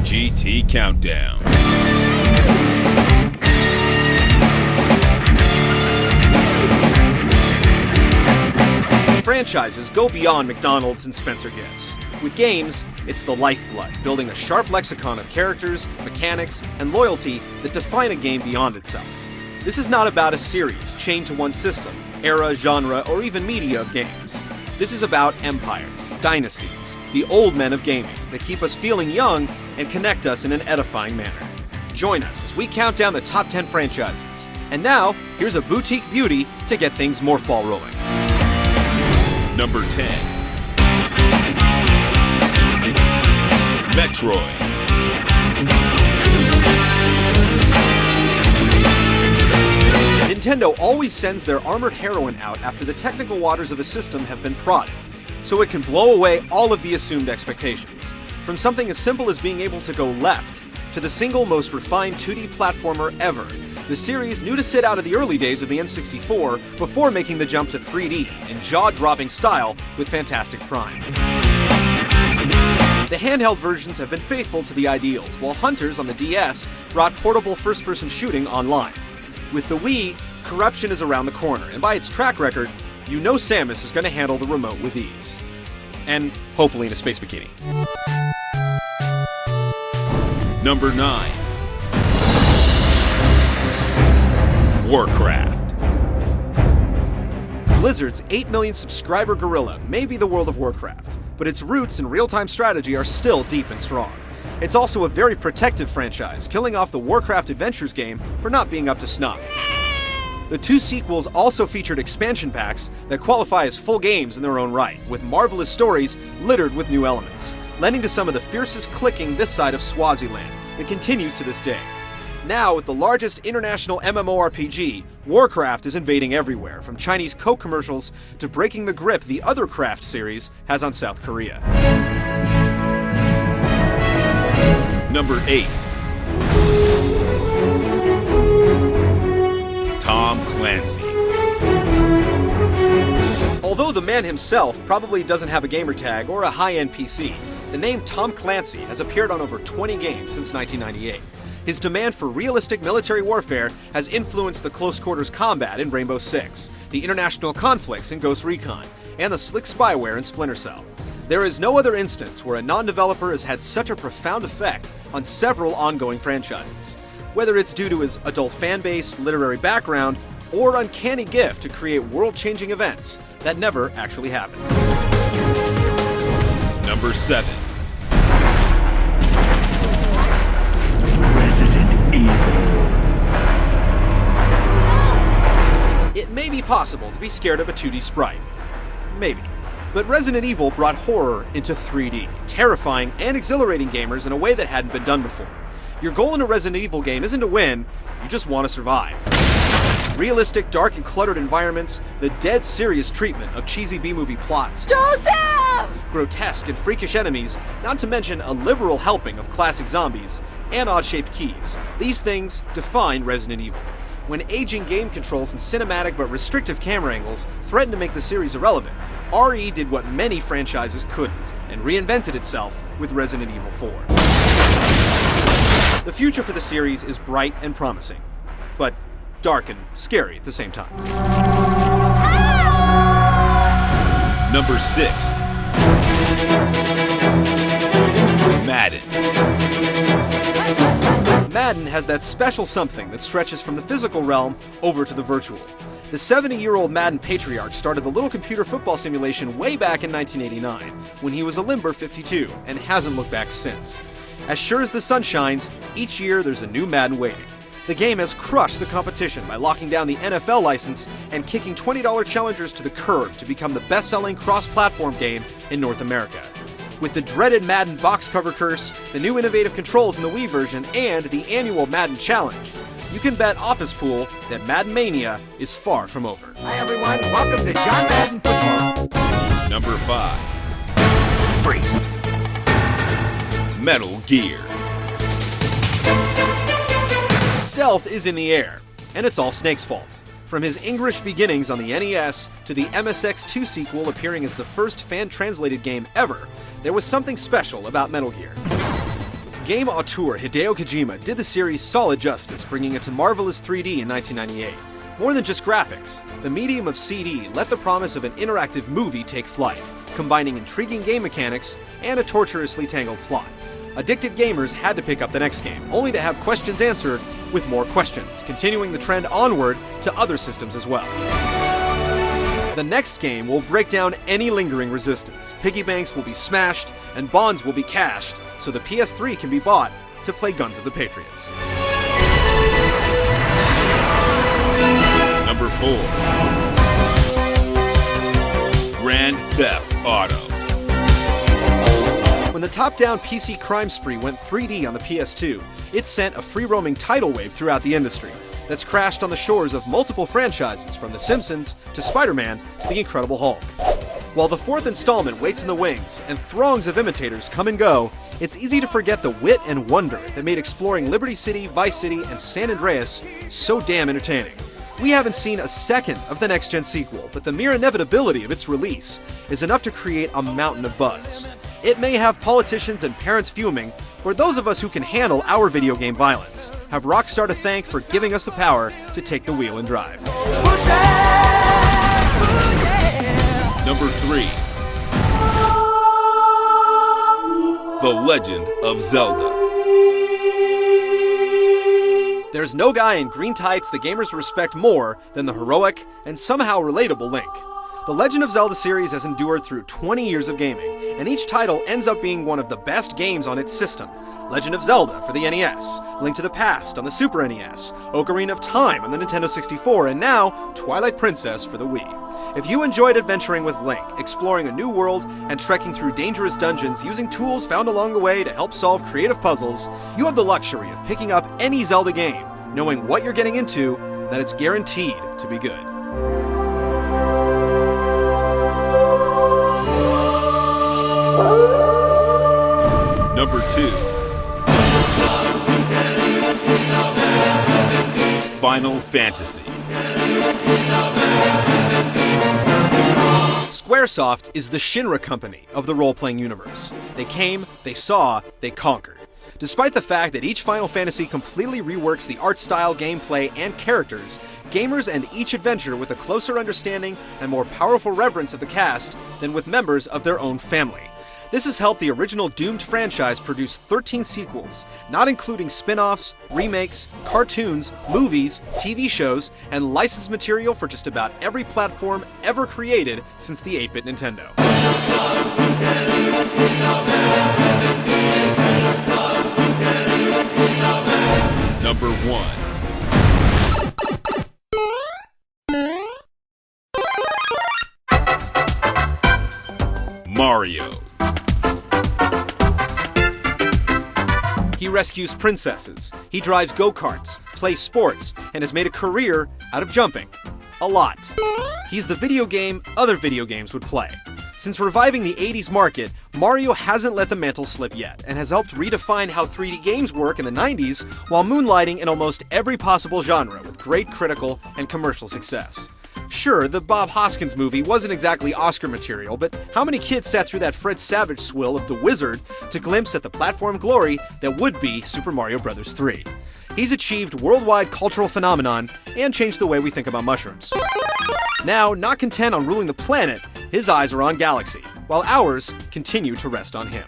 GT Countdown. Franchises go beyond McDonald's and Spencer gifts. With games, it's the lifeblood, building a sharp lexicon of characters, mechanics, and loyalty that define a game beyond itself. This is not about a series chained to one system, era, genre, or even media of games. This is about empires, dynasties, the old men of gaming that keep us feeling young and connect us in an edifying manner. Join us as we count down the top 10 franchises. And now, here's a boutique beauty to get things morph ball rolling. Number 10. Metroid. Nintendo always sends their armored heroine out after the technical waters of a system have been prodded, so it can blow away all of the assumed expectations. From something as simple as being able to go left, to the single most refined 2D platformer ever, the series knew to sit out of the early days of the N64 before making the jump to 3D in jaw-dropping style with Fantastic Prime. The handheld versions have been faithful to the ideals, while Hunters on the DS brought portable first-person shooting online. With the Wii, corruption is around the corner, and by its track record, you know Samus is going to handle the remote with ease. And hopefully in a space bikini. Number 9. Warcraft. Blizzard's 8 million subscriber gorilla may be the World of Warcraft, but its roots in real-time strategy are still deep and strong. It's also a very protective franchise, killing off the Warcraft Adventures game for not being up to snuff. The 2 sequels also featured expansion packs that qualify as full games in their own right, with marvelous stories littered with new elements, lending to some of the fiercest clicking this side of Swaziland that continues to this day. Now, with the largest international MMORPG, Warcraft is invading everywhere, from Chinese Coke commercials to breaking the grip the other Craft series has on South Korea. Number 8. Tom Clancy. Although the man himself probably doesn't have a gamer tag or a high-end PC, the name Tom Clancy has appeared on over 20 games since 1998. His demand for realistic military warfare has influenced the close-quarters combat in Rainbow Six, the international conflicts in Ghost Recon, and the slick spyware in Splinter Cell. There is no other instance where a non-developer has had such a profound effect on several ongoing franchises, whether it's due to his adult fanbase, literary background, or uncanny gift to create world-changing events that never actually happened. Number 7. Resident Evil. It may be possible to be scared of a 2D sprite. Maybe. But Resident Evil brought horror into 3D, terrifying and exhilarating gamers in a way that hadn't been done before. Your goal in a Resident Evil game isn't to win, you just want to survive. Realistic, dark, and cluttered environments, the dead serious treatment of cheesy B-movie plots, Joseph! grotesque and freakish enemies, not to mention a liberal helping of classic zombies, and odd-shaped keys. These things define Resident Evil. When aging game controls and cinematic but restrictive camera angles threatened to make the series irrelevant, RE did what many franchises couldn't, and reinvented itself with Resident Evil 4. The future for the series is bright and promising, but dark and scary at the same time. Number 6. Madden. Madden has that special something that stretches from the physical realm over to the virtual. The 70-year-old Madden patriarch started the little computer football simulation way back in 1989, when he was a limber 52, and hasn't looked back since. As sure as the sun shines, each year there's a new Madden waiting. The game has crushed the competition by locking down the NFL license and kicking $20 challengers to the curb to become the best-selling cross-platform game in North America. With the dreaded Madden box cover curse, the new innovative controls in the Wii version, and the annual Madden Challenge, you can bet Office Pool that Madden Mania is far from over. Hi everyone, welcome to John Madden Football. Number 5. Freeze. Metal Gear. Stealth is in the air, and it's all Snake's fault. From his English beginnings on the NES to the MSX2 sequel appearing as the first fan-translated game ever, there was something special about Metal Gear. Game auteur Hideo Kojima did the series solid justice, bringing it to marvelous 3D in 1998. More than just graphics, the medium of CD let the promise of an interactive movie take flight, combining intriguing game mechanics and a tortuously tangled plot. Addicted gamers had to pick up the next game, only to have questions answered with more questions, continuing the trend onward to other systems as well. The next game will break down any lingering resistance. Piggy banks will be smashed, and bonds will be cashed, so the PS3 can be bought to play Guns of the Patriots. Number 4. Grand Theft Auto. When the top-down PC crime spree went 3D on the PS2, it sent a free-roaming tidal wave throughout the industry that's crashed on the shores of multiple franchises, from The Simpsons to Spider-Man to The Incredible Hulk. While the fourth installment waits in the wings and throngs of imitators come and go, it's easy to forget the wit and wonder that made exploring Liberty City, Vice City, and San Andreas so damn entertaining. We haven't seen a second of the next-gen sequel, but the mere inevitability of its release is enough to create a mountain of buzz. It may have politicians and parents fuming, but those of us who can handle our video game violence have Rockstar to thank for giving us the power to take the wheel and drive. Number 3. The Legend of Zelda. There's no guy in green tights the gamers respect more than the heroic and somehow relatable Link. The Legend of Zelda series has endured through 20 years of gaming, and each title ends up being one of the best games on its system. Legend of Zelda for the NES, Link to the Past on the Super NES, Ocarina of Time on the Nintendo 64, and now Twilight Princess for the Wii. If you enjoyed adventuring with Link, exploring a new world, and trekking through dangerous dungeons using tools found along the way to help solve creative puzzles, you have the luxury of picking up any Zelda game, knowing what you're getting into, and that it's guaranteed to be good. Number 2. Final Fantasy. Squaresoft is the Shinra company of the role-playing universe. They came, they saw, they conquered. Despite the fact that each Final Fantasy completely reworks the art style, gameplay, and characters, gamers end each adventure with a closer understanding and more powerful reverence of the cast than with members of their own family. This has helped the original Doomed franchise produce 13 sequels, not including spin-offs, remakes, cartoons, movies, TV shows, and licensed material for just about every platform ever created since the 8-bit Nintendo. Number 1. Mario. He rescues princesses, he drives go-karts, plays sports, and has made a career out of jumping. A lot. He's the video game other video games would play. Since reviving the 80s market, Mario hasn't let the mantle slip yet, and has helped redefine how 3D games work in the 90s while moonlighting in almost every possible genre with great critical and commercial success. Sure, the Bob Hoskins movie wasn't exactly Oscar material, but how many kids sat through that Fred Savage swill of The Wizard to glimpse at the platform glory that would be Super Mario Bros. 3? He's achieved worldwide cultural phenomenon and changed the way we think about mushrooms. Now, not content on ruling the planet, his eyes are on Galaxy, while ours continue to rest on him.